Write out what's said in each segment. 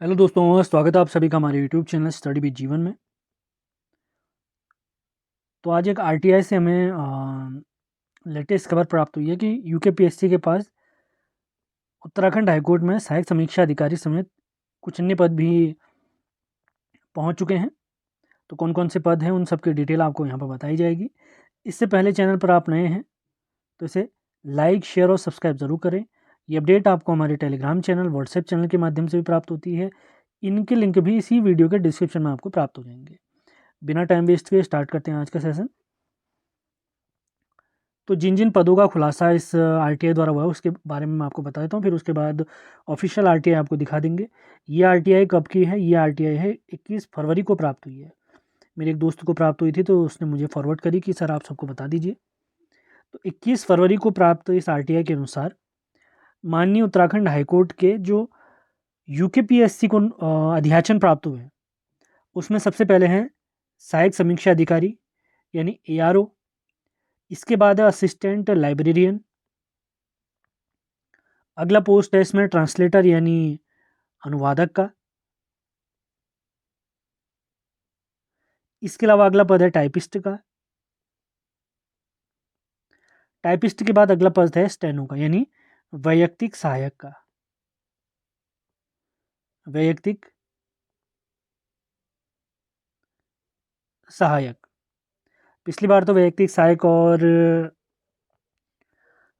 Hello दोस्तों, स्वागत है आप सभी का हमारे यूट्यूब चैनल स्टडी विद जीवन में। तो आज एक आरटीआई से हमें लेटेस्ट खबर प्राप्त हुई है कि यूकेपीएससी के पास उत्तराखंड हाईकोर्ट में सहायक समीक्षा अधिकारी समेत कुछ अन्य पद भी पहुंच चुके हैं। तो कौन कौन से पद हैं उन सब की डिटेल आपको यहाँ पर बताई जाएगी। इससे पहले चैनल पर आप नए हैं तो इसे लाइक, शेयर और सब्सक्राइब ज़रूर करें। ये अपडेट आपको हमारे टेलीग्राम चैनल, व्हाट्सएप चैनल के माध्यम से भी प्राप्त होती है। इनके लिंक भी इसी वीडियो के डिस्क्रिप्शन में आपको प्राप्त हो जाएंगे। बिना टाइम वेस्ट किए स्टार्ट करते हैं आज का सेशन। तो जिन जिन पदों का खुलासा इस आरटीआई द्वारा हुआ है उसके बारे में मैं आपको बता देता हूँ, फिर उसके बाद ऑफिशियल आरटीआई आपको दिखा देंगे। ये आरटीआई कब की है? ये आरटीआई है 21 फरवरी को प्राप्त हुई है। मेरे एक दोस्त को प्राप्त हुई थी तो उसने मुझे फॉरवर्ड करी कि सर आप सबको बता दीजिए। तो 21 फरवरी को प्राप्त इस आरटीआई के अनुसार माननीय उत्तराखंड हाईकोर्ट के जो यूकेपीएससी को अध्याचन प्राप्त हुए हैं उसमें सबसे पहले हैं सहायक समीक्षा अधिकारी यानी एआरओ। इसके बाद है असिस्टेंट लाइब्रेरियन। अगला पोस्ट है इसमें ट्रांसलेटर यानी अनुवादक का। इसके अलावा अगला पद है टाइपिस्ट का। टाइपिस्ट के बाद अगला पद है स्टेनो का यानी वैयक्तिक सहायक का। वैयक्तिक सहायक। पिछली बार तो वैयक्तिक सहायक और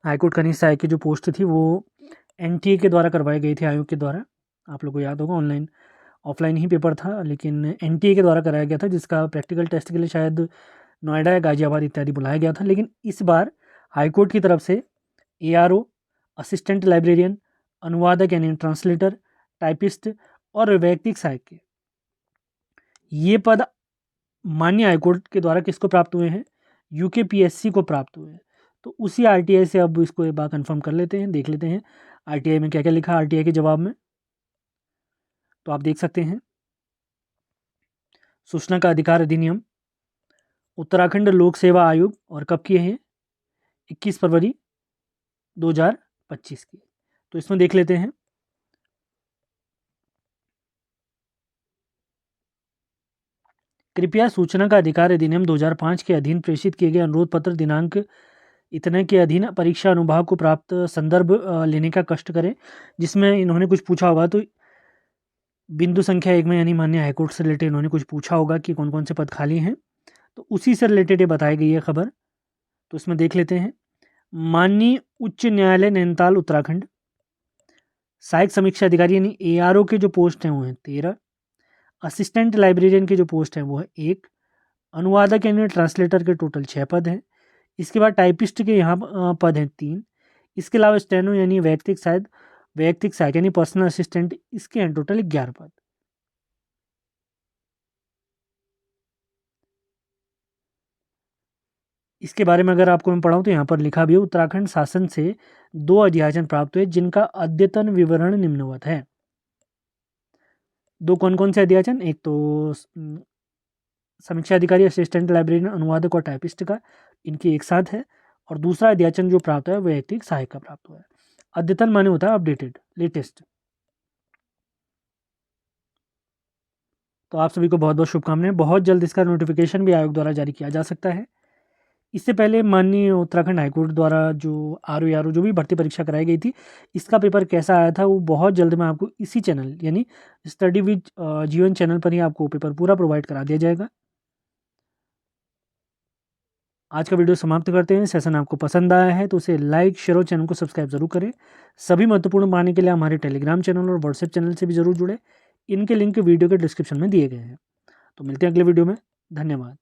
हाईकोर्ट कनिष्ठ सहायक की जो पोस्ट थी वो एनटीए के द्वारा करवाई गई थी, आयोग के द्वारा। आप लोगों को याद होगा ऑनलाइन ऑफलाइन ही पेपर था, लेकिन एनटीए के द्वारा कराया गया था, जिसका प्रैक्टिकल टेस्ट के लिए शायद नोएडा या गाजियाबाद इत्यादि बुलाया गया था। लेकिन इस बार हाईकोर्ट की तरफ से एआरओ, असिस्टेंट लाइब्रेरियन, अनुवादक यानी ट्रांसलेटर, टाइपिस्ट और वैयक्तिक सहायक के ये पद माननीय हाईकोर्ट के द्वारा किसको प्राप्त हुए हैं? यूकेपीएससी को प्राप्त हुए हैं। तो उसी आरटीआई से अब इसको एक बार कंफर्म कर लेते हैं, देख लेते हैं आरटीआई में क्या क्या लिखा आरटीआई के जवाब में। तो आप देख सकते हैं सूचना का अधिकार अधिनियम उत्तराखंड लोक सेवा आयोग, और कब की है ये? 21 फरवरी 2025 की। तो इसमें देख लेते हैं कृपया सूचना का अधिकार अधिनियम 2005 के अधीन प्रेषित किए गए अनुरोध पत्र दिनांक इतने के अधीन परीक्षा अनुभाग को प्राप्त संदर्भ लेने का कष्ट करें। जिसमें इन्होंने कुछ पूछा होगा, तो बिंदु संख्या 1 में यानी माननीय हाईकोर्ट से रिलेटेड इन्होंने कुछ पूछा होगा कि कौन कौन से पद खाली हैं, तो उसी से रिलेटेड ये बताई गई है खबर। तो इसमें देख लेते हैं माननीय उच्च न्यायालय नैनीताल उत्तराखंड सहायक समीक्षा अधिकारी यानी एआरओ के जो पोस्ट हैं वो हैं 13। असिस्टेंट लाइब्रेरियन के जो पोस्ट हैं वो है 1। अनुवादक यानी ट्रांसलेटर के टोटल 6 पद हैं। इसके बाद टाइपिस्ट के यहाँ पद हैं 3। इसके अलावा स्टेनो यानी वैयक्तिक सहायक यानी पर्सनल असिस्टेंट, इसके हैं टोटल 11 पद। इसके बारे में अगर आपको मैं पढ़ाऊँ तो यहाँ पर लिखा भी है उत्तराखंड शासन से 2 अध्याचन प्राप्त हुए जिनका अद्यतन विवरण निम्नवत है। 2 कौन कौन से अध्याचन? एक तो समीक्षा अधिकारी, असिस्टेंट लाइब्रेरियन, अनुवादक और टाइपिस्ट का, इनकी एक साथ है। और दूसरा अध्याचन जो प्राप्त हुआ है वैयक्तिक सहायक का प्राप्त हुआ है। अद्यतन माने होता है अपडेटेड, लेटेस्ट। तो आप सभी को बहुत बहुत शुभकामनाएं। बहुत जल्द इसका नोटिफिकेशन भी आयोग द्वारा जारी किया जा सकता है। इससे पहले माननीय उत्तराखंड हाईकोर्ट द्वारा जो आरओ जो भी भर्ती परीक्षा कराई गई थी, इसका पेपर कैसा आया था वो बहुत जल्द मैं आपको इसी चैनल यानी स्टडी विद जीवन चैनल पर ही आपको पेपर पूरा प्रोवाइड करा दिया जाएगा। आज का वीडियो समाप्त करते हैं। सेशन आपको पसंद आया है तो उसे लाइक, शेयर और चैनल को सब्सक्राइब जरूर करें। सभी महत्वपूर्ण पाने के लिए हमारे टेलीग्राम चैनल और व्हाट्सएप चैनल से भी जरूर जुड़े। इनके लिंक वीडियो के डिस्क्रिप्शन में दिए गए हैं। तो मिलते हैं अगले वीडियो में। धन्यवाद।